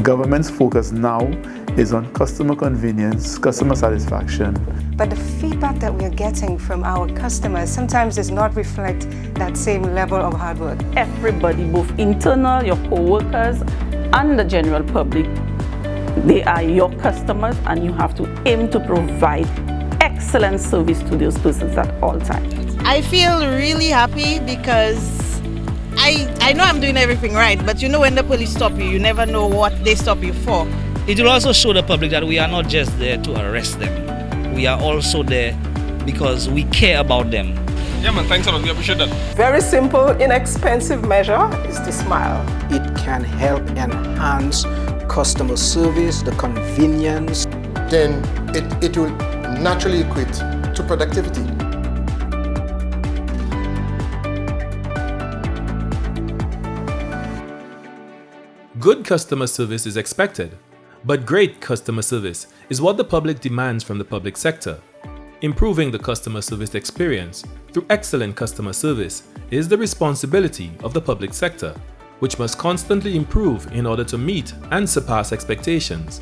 Government's focus now is on customer convenience, customer satisfaction. But the feedback that we are getting from our customers sometimes does not reflect that same level of hard work. Everybody, both internal, your co-workers, and the general public, they are your customers, and you have to aim to provide excellent service to those persons at all times. I feel really happy because I know I'm doing everything right, but you know when the police stop you, you never know what they stop you for. It will also show the public that we are not just there to arrest them. We are also there because we care about them. Yeah man, thanks a lot, we appreciate that. Very simple, inexpensive measure is to smile. It can help enhance customer service, the convenience. Then it will naturally equate to productivity. Good customer service is expected, but great customer service is what the public demands from the public sector. Improving the customer service experience through excellent customer service is the responsibility of the public sector, which must constantly improve in order to meet and surpass expectations.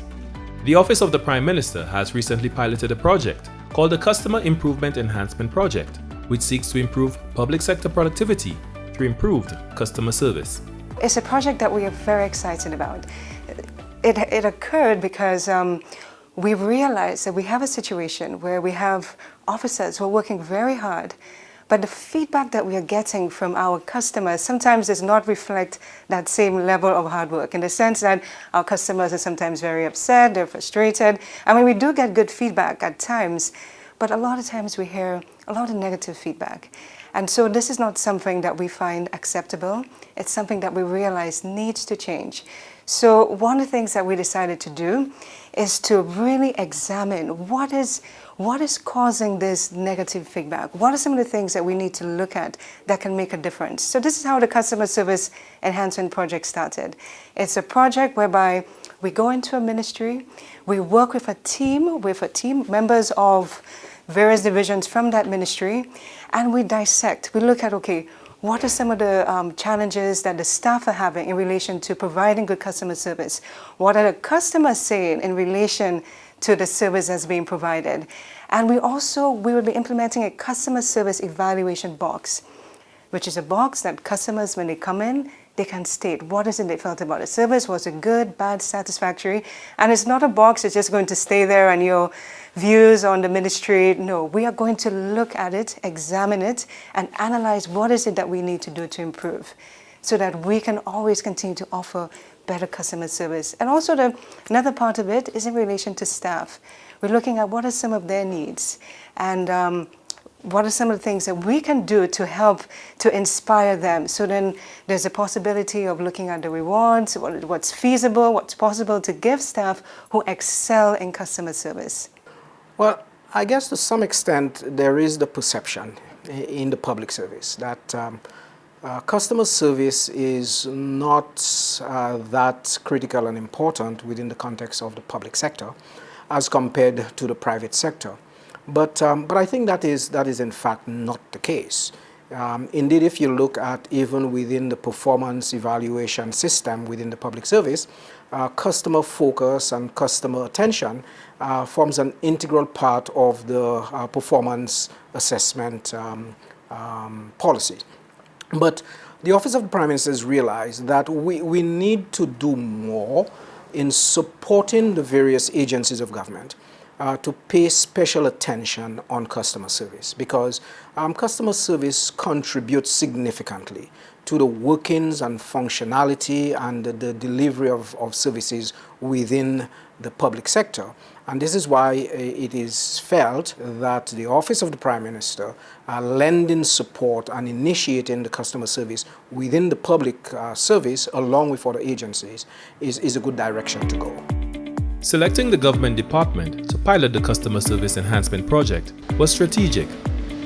The Office of the Prime Minister has recently piloted a project called the Customer Improvement Enhancement Project, which seeks to improve public sector productivity through improved customer service. It's a project that we are very excited about. It occurred because we realized that we have a situation where we have officers who are working very hard, but the feedback that we are getting from our customers sometimes does not reflect that same level of hard work, in the sense that our customers are sometimes very upset, they're frustrated. I mean, we do get good feedback at times, but a lot of times we hear a lot of negative feedback. And so this is not something that we find acceptable. It's something that we realize needs to change. So one of the things that we decided to do is to really examine what is causing this negative feedback. What are some of the things that we need to look at that can make a difference? So this is how the Customer Service Enhancement Project started. It's a project whereby we go into a ministry, we work with a team, members of various divisions from that ministry, and we dissect. We look at, okay, what are some of the challenges that the staff are having in relation to providing good customer service? What are the customers saying in relation to the service that's being provided? And we will be implementing a customer service evaluation box, which is a box that customers, when they come in, they can state what is it they felt about the service. Was it good, bad, satisfactory? And it's not a box that's just going to stay there and your views on the ministry. No, we are going to look at it, examine it, and analyze what is it that we need to do to improve so that we can always continue to offer better customer service. And also another part of it is in relation to staff. We're looking at what are some of their needs and what are some of the things that we can do to help to inspire them. So then there's a possibility of looking at the rewards, what's feasible, what's possible to give staff who excel in customer service. Well, I guess to some extent there is the perception in the public service that customer service is not that critical and important within the context of the public sector as compared to the private sector. But I think that is in fact not the case. Indeed, if you look at even within the performance evaluation system within the public service, customer focus and customer attention forms an integral part of the performance assessment policy. But the Office of the Prime Minister has realized that we need to do more in supporting the various agencies of government to pay special attention on customer service, because customer service contributes significantly to the workings and functionality and the delivery of services within the public sector. And this is why it is felt that the Office of the Prime Minister lending support and initiating the customer service within the public service along with other agencies is a good direction to go. Selecting the government department to pilot the Customer Service Enhancement Project was strategic.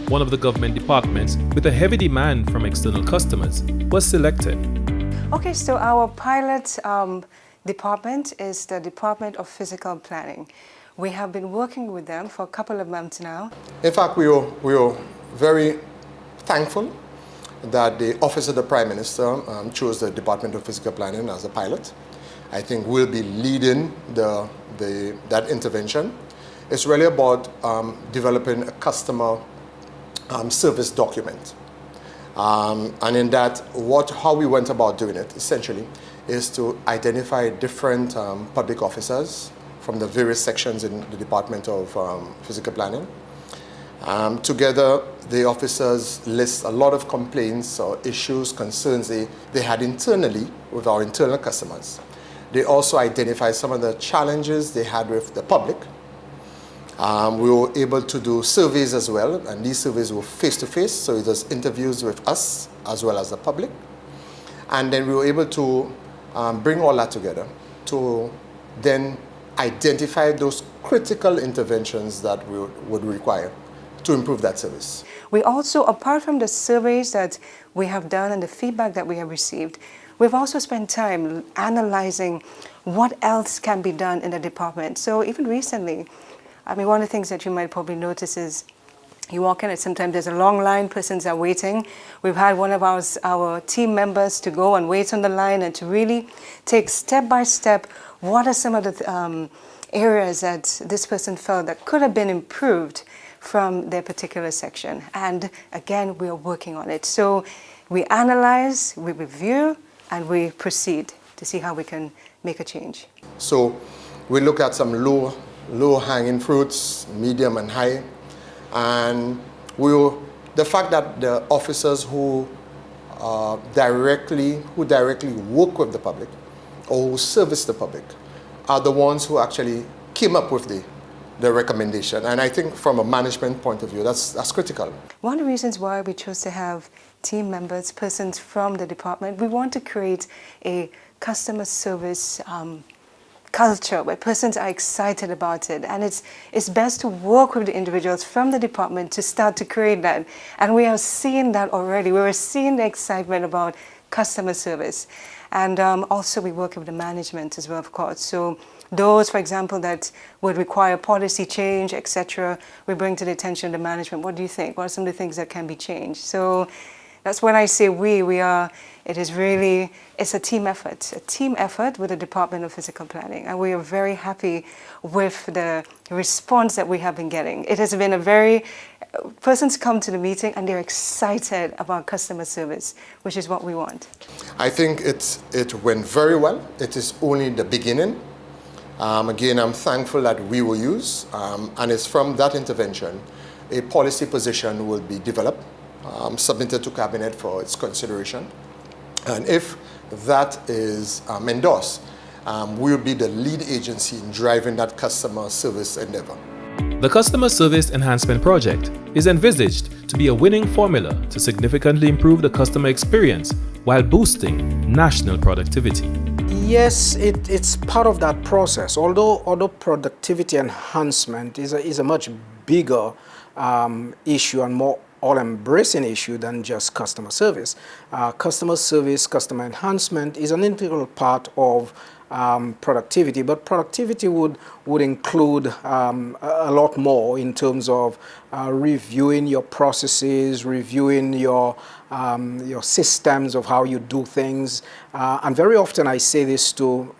One of the government departments with a heavy demand from external customers was selected. Okay, so our pilot department is the Department of Physical Planning. We have been working with them for a couple of months now. In fact, we were very thankful that the Office of the Prime Minister chose the Department of Physical Planning as a pilot. I think will be leading that intervention. It's really about developing a customer service document. And in that, how we went about doing it, essentially, is to identify different public officers from the various sections in the Department of Physical Planning. Together, the officers list a lot of complaints or issues, concerns they had internally with our internal customers. They also identify some of the challenges they had with the public. We were able to do surveys as well, and these surveys were face-to-face, so it was interviews with us as well as the public. And then we were able to bring all that together to then identify those critical interventions that we would require to improve that service. We also, apart from the surveys that we have done and the feedback that we have received, we've also spent time analyzing what else can be done in the department. So even recently, I mean, one of the things that you might probably notice is you walk in and sometimes there's a long line, persons are waiting. We've had one of our team members to go and wait on the line and to really take step by step what are some of the areas that this person felt that could have been improved from their particular section. And again, we are working on it. So we analyze, we review, and we proceed to see how we can make a change. So we look at some low-hanging fruits, medium and high, and the fact that the officers who directly work with the public or who service the public are the ones who actually came up with the recommendation. And I think from a management point of view, that's critical. One of the reasons why we chose to have team members, persons from the department, we want to create a customer service culture where persons are excited about it, and it's best to work with the individuals from the department to start to create that. And we are seeing that already. We are seeing the excitement about customer service, and also we work with the management as well, of course. So those, for example, that would require policy change, etc., we bring to the attention of the management. What do you think? What are some of the things that can be changed? So that's when I say we are, it's a team effort with the Department of Physical Planning. And we are very happy with the response that we have been getting. It has been persons come to the meeting and they're excited about customer service, which is what we want. I think it went very well. It is only the beginning. Again, I'm thankful that we were used, and it's from that intervention, a policy position will be developed, submitted to Cabinet for its consideration. And if that is endorsed, we'll be the lead agency in driving that customer service endeavor. The Customer Service Enhancement Project is envisaged to be a winning formula to significantly improve the customer experience while boosting national productivity. Yes, it's part of that process. Although productivity enhancement is a much bigger issue and more all-embracing issue than just customer service. Customer service, customer enhancement is an integral part of productivity, but productivity would include a lot more in terms of reviewing your processes, reviewing your systems of how you do things, and very often I say this to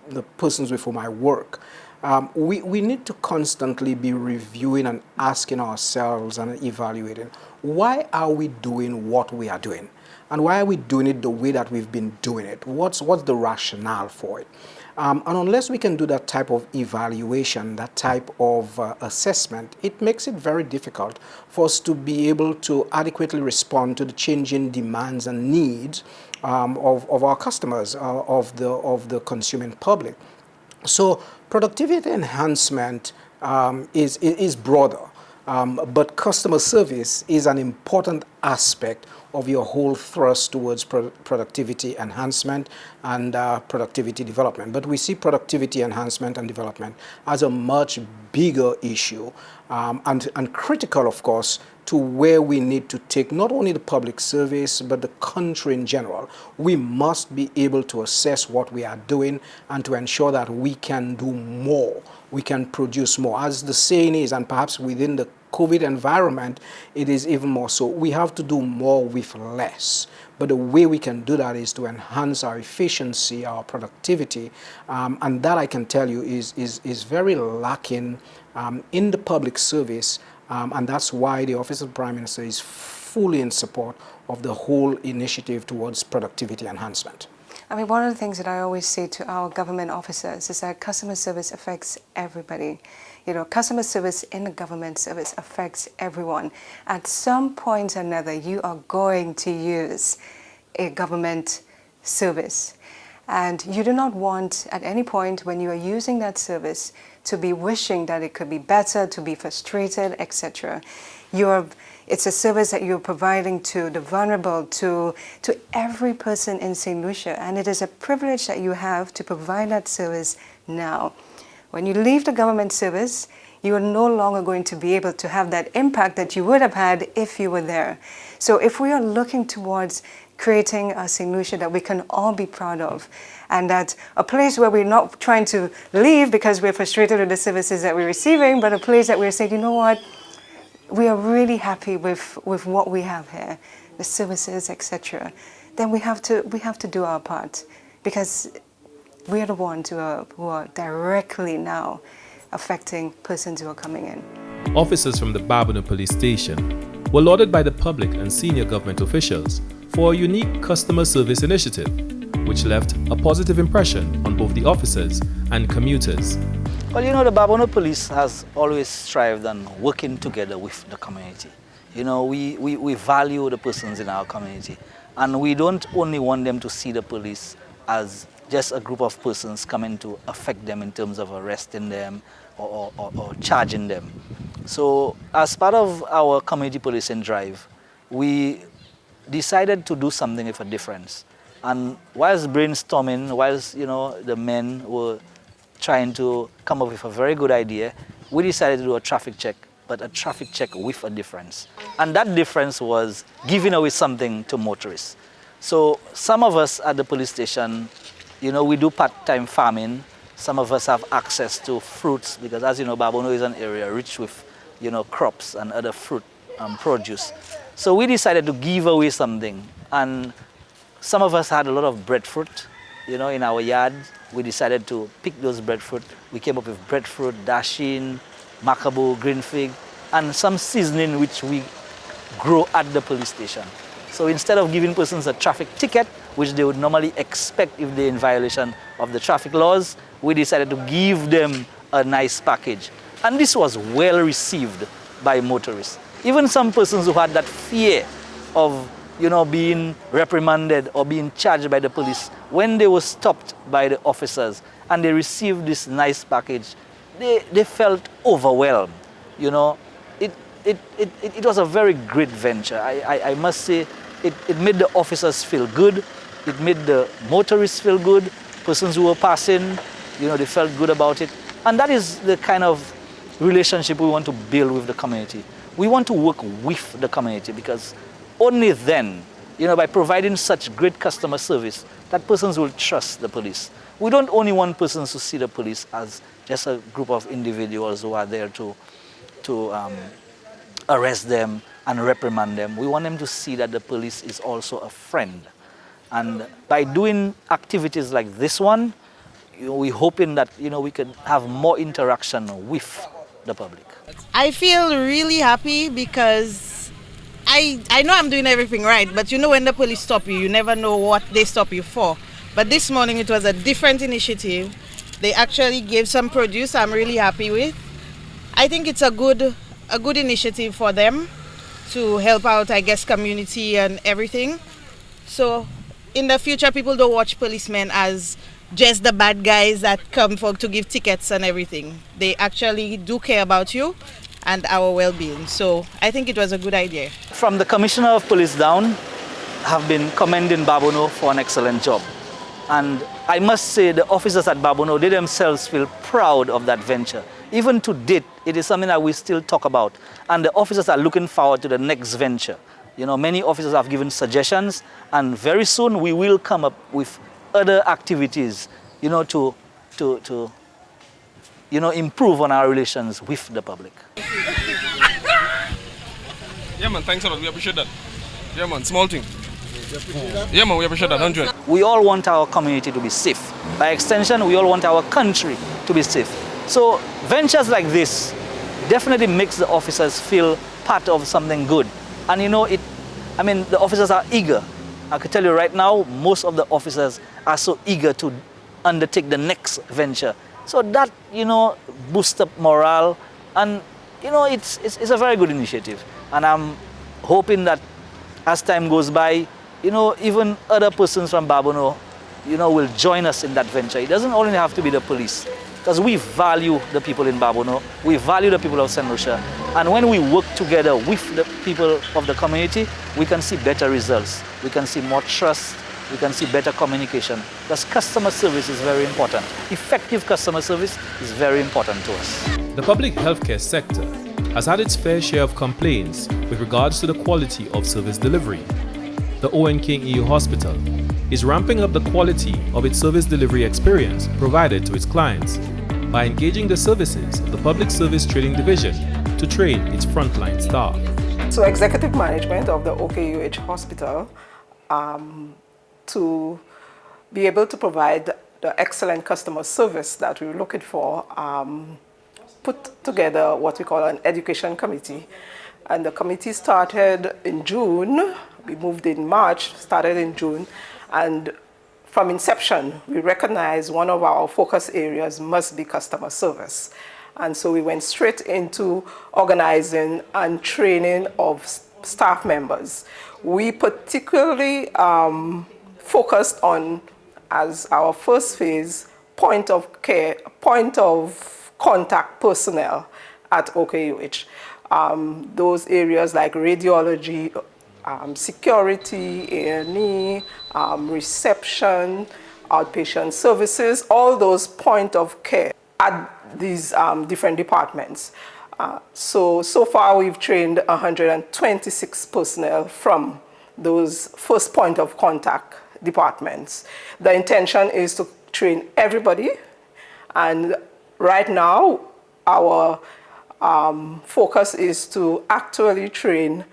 the persons with whom I work. We need to constantly be reviewing and asking ourselves and evaluating, why are we doing what we are doing? And why are we doing it the way that we've been doing it? What's the rationale for it? And unless we can do that type of evaluation, that type of assessment, it makes it very difficult for us to be able to adequately respond to the changing demands and needs of our customers, of the consuming public. So productivity enhancement is broader, but customer service is an important aspect of your whole thrust towards productivity enhancement and productivity development. But we see productivity enhancement and development as a much bigger issue and critical, of course, to where we need to take not only the public service, but the country in general. We must be able to assess what we are doing and to ensure that we can do more, we can produce more. As the saying is, and perhaps within the COVID environment, it is even more so. We have to do more with less. But the way we can do that is to enhance our efficiency, our productivity, and that I can tell you is very lacking in the public service, and that's why the Office of the Prime Minister is fully in support of the whole initiative towards productivity enhancement. I mean, one of the things that I always say to our government officers is that customer service affects everybody. You know, customer service in the government service affects everyone. At some point or another, you are going to use a government service. And you do not want, at any point when you are using that service, to be wishing that it could be better, to be frustrated, etc. It's a service that you're providing to the vulnerable, to every person in St. Lucia, and it is a privilege that you have to provide that service now. When you leave the government service, you are no longer going to be able to have that impact that you would have had if you were there. So if we are looking towards creating a St. Lucia that we can all be proud of, and that a place where we're not trying to leave because we're frustrated with the services that we're receiving, but a place that we're saying, you know what, we are really happy with what we have here, the services, etc., then we have to do our part, because we are the ones who are directly now affecting persons who are coming in. Officers from the Babonneau Police Station were lauded by the public and senior government officials for a unique customer service initiative, which left a positive impression on both the officers and commuters. Well, you know, the Babonneau Police has always strived on working together with the community. You know, we value the persons in our community, and we don't only want them to see the police as just a group of persons coming to affect them in terms of arresting them or charging them. So as part of our community policing drive, we decided to do something with a difference. And whilst brainstorming, whilst, you know, the men were trying to come up with a very good idea, we decided to do a traffic check, but a traffic check with a difference. And that difference was giving away something to motorists. So some of us at the police station, you know, we do part-time farming. Some of us have access to fruits, because as you know, Babonneau is an area rich with, you know, crops and other fruit produce. So we decided to give away something. And some of us had a lot of breadfruit, you know, in our yard. We decided to pick those breadfruit. We came up with breadfruit, dasheen, macabo, green fig, and some seasoning which we grow at the police station. So instead of giving persons a traffic ticket, which they would normally expect if they're in violation of the traffic laws, we decided to give them a nice package. And this was well received by motorists. Even some persons who had that fear of, you know, being reprimanded or being charged by the police, when they were stopped by the officers and they received this nice package, they felt overwhelmed. You know, it was a very great venture. I must say, it made the officers feel good. It made the motorists feel good. Persons who were passing, you know, they felt good about it. And that is the kind of relationship we want to build with the community. We want to work with the community, because only then, you know, by providing such great customer service, that persons will trust the police. We don't only want persons to see the police as just a group of individuals who are there to arrest them and reprimand them. We want them to see that the police is also a friend. And by doing activities like this one, you know, we're hoping that, you know, we could have more interaction with the public. I feel really happy because I know I'm doing everything right, but you know, when the police stop you, you never know what they stop you for. But this morning it was a different initiative. They actually gave some produce I'm really happy with. I think it's a good initiative for them to help out, I guess, community and everything. So in the future, people don't watch policemen as just the bad guys that come to give tickets and everything. They actually do care about you and our well-being. So I think it was a good idea. From the Commissioner of Police down, have been commending Babonneau for an excellent job. And I must say, the officers at Babonneau, they themselves feel proud of that venture. Even to date, it is something that we still talk about. And the officers are looking forward to the next venture. You know, many officers have given suggestions, and very soon we will come up with other activities, you know, to you know, improve on our relations with the public. Yeah, man, thanks a lot. We appreciate that. Yeah, man, small thing. Yeah, man, we appreciate that 100. We all want our community to be safe. By extension, we all want our country to be safe. So ventures like this definitely makes the officers feel part of something good. And you know, the officers are eager. I can tell you right now, most of the officers are so eager to undertake the next venture. So that, boosts up morale, and, it's a very good initiative. And I'm hoping that as time goes by, even other persons from Barbono, will join us in that venture. It doesn't only have to be the police, because we value the people in Barbono, we value the people of St. Lucia, and when we work together with the people of the community, we can see better results, we can see more trust, we can see better communication, because customer service is very important. Effective customer service is very important to us. The public healthcare sector has had its fair share of complaints with regards to the quality of service delivery. The Owen King EU Hospital is ramping up the quality of its service delivery experience provided to its clients by engaging the services of the Public Service Training Division to train its frontline staff. So executive management of the OKUH Hospital, to be able to provide the excellent customer service that we're looking for, put together what we call an education committee. And the committee started in June. We moved in March, started in June. And from inception, we recognized one of our focus areas must be customer service. And so we went straight into organizing and training of staff members. We particularly focused on, as our first phase, point of contact personnel at OKUH. Those areas like radiology, security, A&E, reception, outpatient services, all those point of care at these different departments. So far we've trained 126 personnel from those first point of contact departments. The intention is to train everybody, and right now our focus is to actually train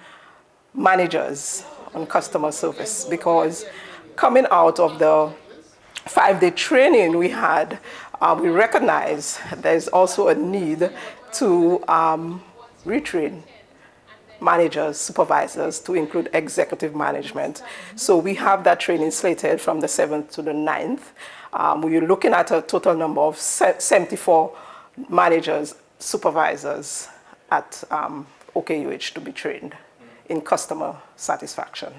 managers on customer service, because coming out of the 5-day training we had, we recognize there's also a need to retrain managers, supervisors, to include executive management. So we have that training slated from the 7th to the 9th. We're looking at a total number of 74 managers, supervisors at OKUH to be trained in customer satisfaction.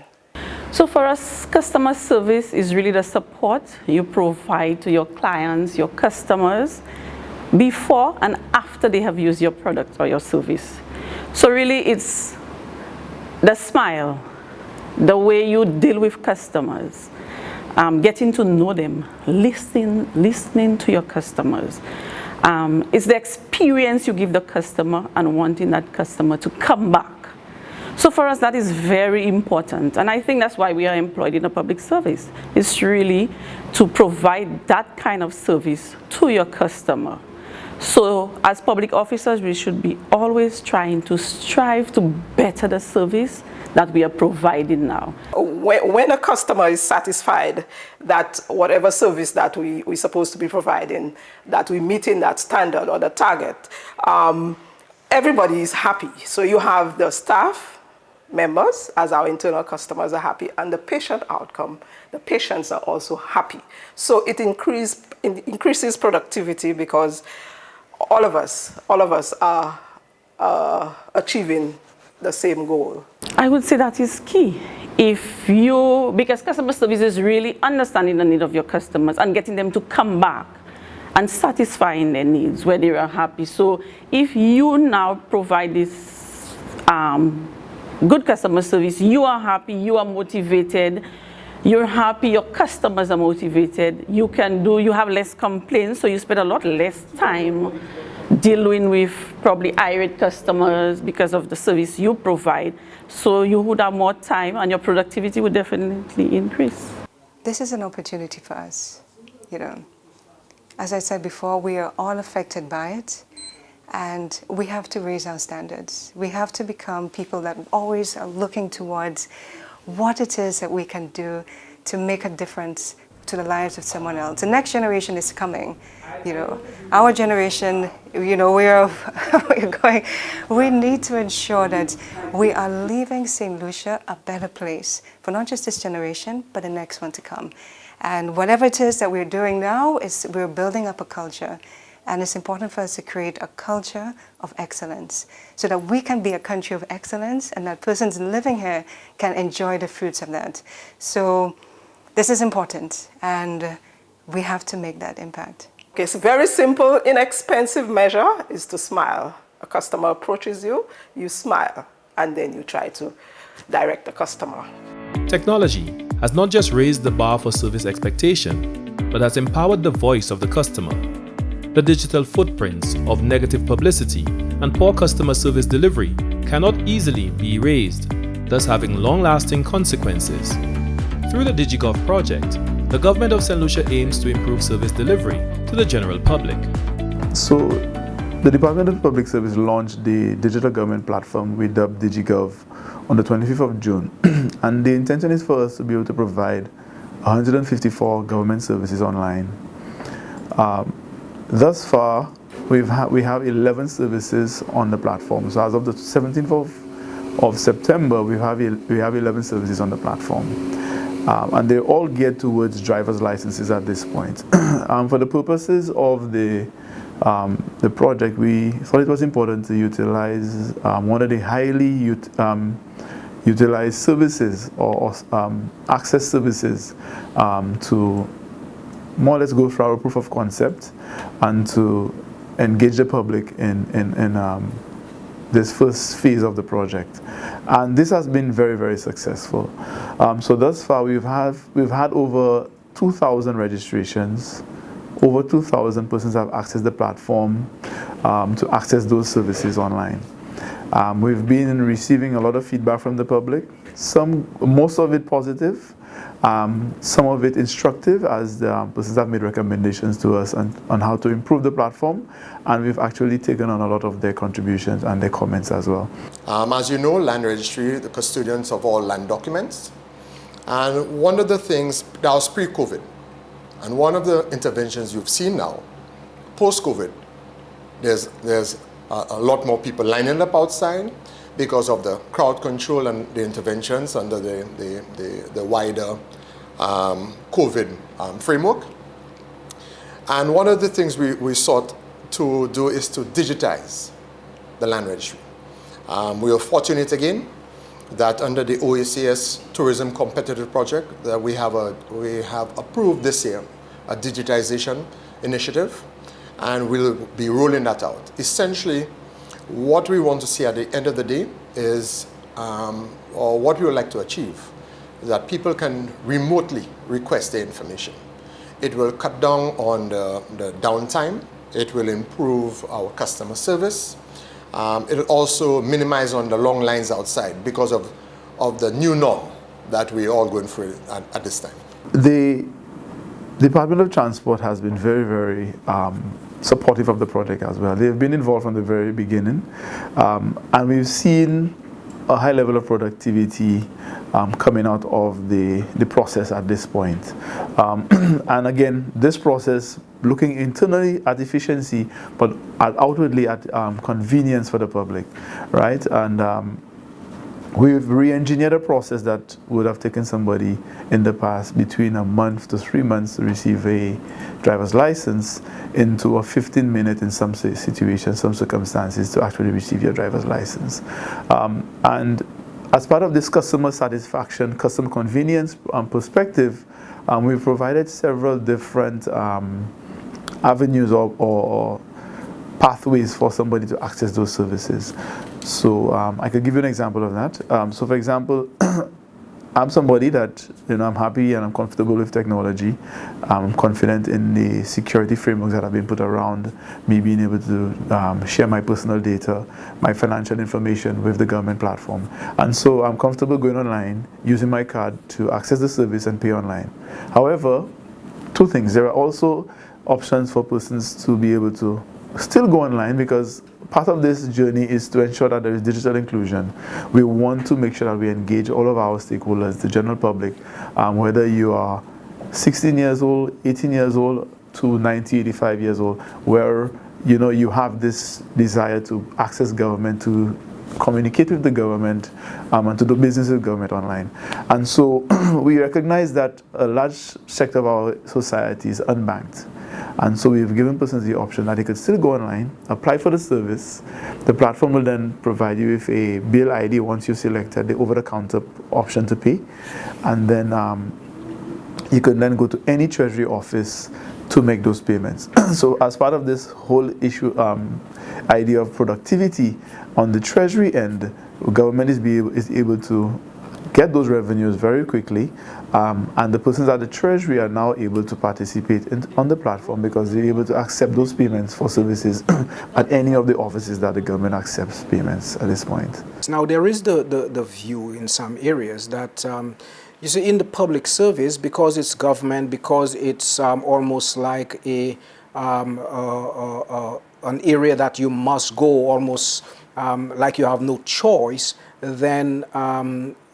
So for us, customer service is really the support you provide to your clients, your customers, before and after they have used your product or your service. So really it's the smile, the way you deal with customers, getting to know them, listening to your customers. It's the experience you give the customer and wanting that customer to come back. So for us, that is very important. And I think that's why we are employed in a public service. It's really to provide that kind of service to your customer. So as public officers, we should be always trying to strive to better the service that we are providing now. When a customer is satisfied that whatever service that we're supposed to be providing, that we're meeting that standard or the target, everybody is happy. So you have the staff members, as our internal customers, are happy, and the patient outcome, the patients are also happy. So it increases productivity, because all of us are achieving the same goal. I would say that is key. Because customer service is really understanding the need of your customers and getting them to come back and satisfying their needs where they are happy. So if you now provide this good customer service, you are happy, you are motivated, you're happy, your customers are motivated, you have less complaints, so you spend a lot less time dealing with probably irate customers because of the service you provide. So you would have more time and your productivity would definitely increase. This is an opportunity for us, As I said before, we are all affected by it. And we have to raise our standards. We have to become people that always are looking towards what it is that we can do to make a difference to the lives of someone else. The next generation is coming. Our generation, we're going. We need to ensure that we are leaving St. Lucia a better place for not just this generation, but the next one to come. And whatever it is that we're doing now is we're building up a culture. And it's important for us to create a culture of excellence so that we can be a country of excellence and that persons living here can enjoy the fruits of that. So this is important, and we have to make that impact. Okay, so very simple, inexpensive measure is to smile. A customer approaches you, you smile, and then you try to direct the customer. Technology has not just raised the bar for service expectation, but has empowered the voice of the customer. The digital footprints of negative publicity and poor customer service delivery cannot easily be erased, thus having long-lasting consequences. Through the DigiGov project, the government of St. Lucia aims to improve service delivery to the general public. So, the Department of Public Service launched the digital government platform we dubbed DigiGov on the 25th of June. And the intention is for us to be able to provide 154 government services online. Thus far, we have 11 services on the platform. So as of the 17th of September, we have 11 services on the platform. And they're all geared towards driver's licenses at this point. For the purposes of the project, we thought it was important to utilize one of the highly utilized services or access services to more or less go through our proof of concept and to engage the public in this first phase of the project. And this has been very, very successful. So thus far we've had over 2,000 registrations. Over 2,000 persons have accessed the platform to access those services online. We've been receiving a lot of feedback from the public, most of it positive, some of it instructive, as the persons have made recommendations to us on how to improve the platform, and we've actually taken on a lot of their contributions and their comments as well. As you know, Land Registry, the custodians of all land documents, and one of the things that was pre-COVID, and one of the interventions you've seen now, post-COVID, there's a lot more people lining up outside because of the crowd control and the interventions under the wider COVID framework. And one of the things we sought to do is to digitize the land registry. We are fortunate again that under the OACS Tourism Competitive Project that we have approved this year a digitization initiative, and we'll be rolling that out. Essentially, what we want to see at the end of the day is, or what we would like to achieve, is that people can remotely request the information. It will cut down on the downtime. It will improve our customer service. It will also minimize on the long lines outside because of the new norm that we're all going through at this time. The Department of Transport has been very, very supportive of the project as well. They've been involved from the very beginning, and we've seen a high level of productivity coming out of the process at this point. And again, this process looking internally at efficiency, but outwardly at convenience for the public, right? And we've re-engineered a process that would have taken somebody in the past between a month to 3 months to receive a driver's license into a 15-minute in some situations, some circumstances, to actually receive your driver's license. And as part of this customer satisfaction, customer convenience perspective, we've provided several different avenues or pathways for somebody to access those services. So I could give you an example of that. So for example, I'm somebody that, I'm happy and I'm comfortable with technology. I'm confident in the security frameworks that have been put around me being able to share my personal data, my financial information with the government platform. And so I'm comfortable going online, using my card to access the service and pay online. However, two things. There are also options for persons to be able to still go online, because part of this journey is to ensure that there is digital inclusion. We want to make sure that we engage all of our stakeholders, the general public, whether you are 16 years old, 18 years old to 90, 85 years old, where you have this desire to access government, to communicate with the government, and to do business with government online. And so we recognize that a large sector of our society is unbanked. And so we've given persons the option that they could still go online, apply for the service. The platform will then provide you with a bill ID once you've selected the over-the-counter option to pay. And then you can then go to any treasury office to make those payments. So as part of this whole issue, idea of productivity on the treasury end, government is able to get those revenues very quickly, and the persons at the treasury are now able to participate on the platform, because they're able to accept those payments for services at any of the offices that the government accepts payments at this point. Now there is the view in some areas that you see, in the public service, because it's government, because it's almost like an area that you must go, almost like you have no choice, then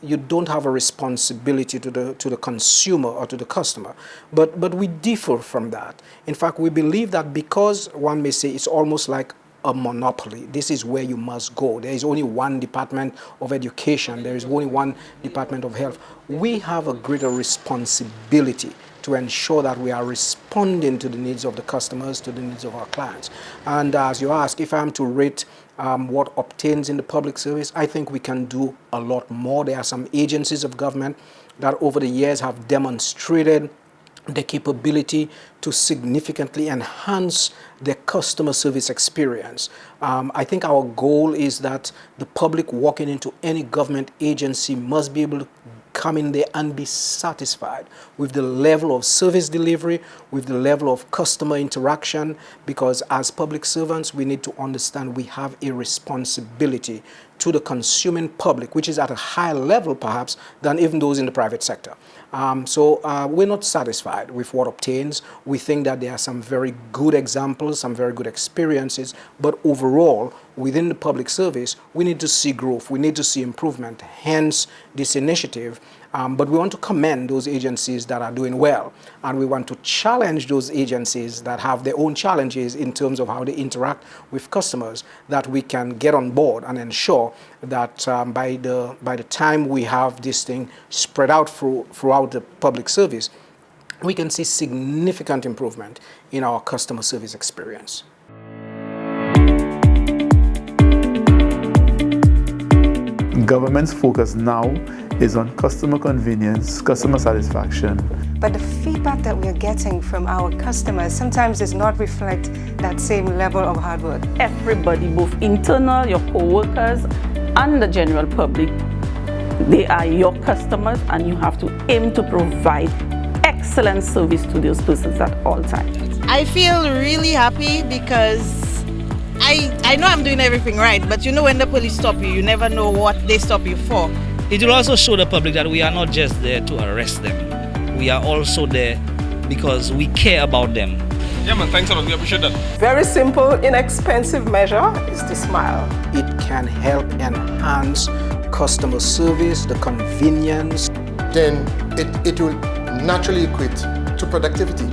you don't have a responsibility to the consumer or to the customer. But we differ from that. In fact, we believe that because one may say it's almost like a monopoly. This is where you must go. There is only one department of education. There is only one department of health. We have a greater responsibility to ensure that we are responding to the needs of the customers, to the needs of our clients. And as you ask, if I'm to rate what obtains in the public service, I think we can do a lot more. There are some agencies of government that over the years have demonstrated the capability to significantly enhance their customer service experience. I think our goal is that the public walking into any government agency must be able to come in there and be satisfied with the level of service delivery, with the level of customer interaction, because as public servants, we need to understand we have a responsibility to the consuming public, which is at a higher level perhaps than even those in the private sector. So we're not satisfied with what obtains. We think that there are some very good examples, some very good experiences, but overall, within the public service, we need to see growth, we need to see improvement, hence this initiative. But we want to commend those agencies that are doing well, and we want to challenge those agencies that have their own challenges in terms of how they interact with customers, that we can get on board and ensure that by the time we have this thing spread out throughout the public service, we can see significant improvement in our customer service experience. Government's focus now is on customer convenience, customer satisfaction. But the feedback that we are getting from our customers sometimes does not reflect that same level of hard work. Everybody, both internal, your co-workers, and the general public, they are your customers, and you have to aim to provide excellent service to those persons at all times. I feel really happy because I know I'm doing everything right, but you know when the police stop you, you never know what they stop you for. It will also show the public that we are not just there to arrest them. We are also there because we care about them. Yeah man, thanks a lot, we appreciate that. Very simple, inexpensive measure is to smile. It can help enhance customer service, the convenience. Then it will naturally equate to productivity.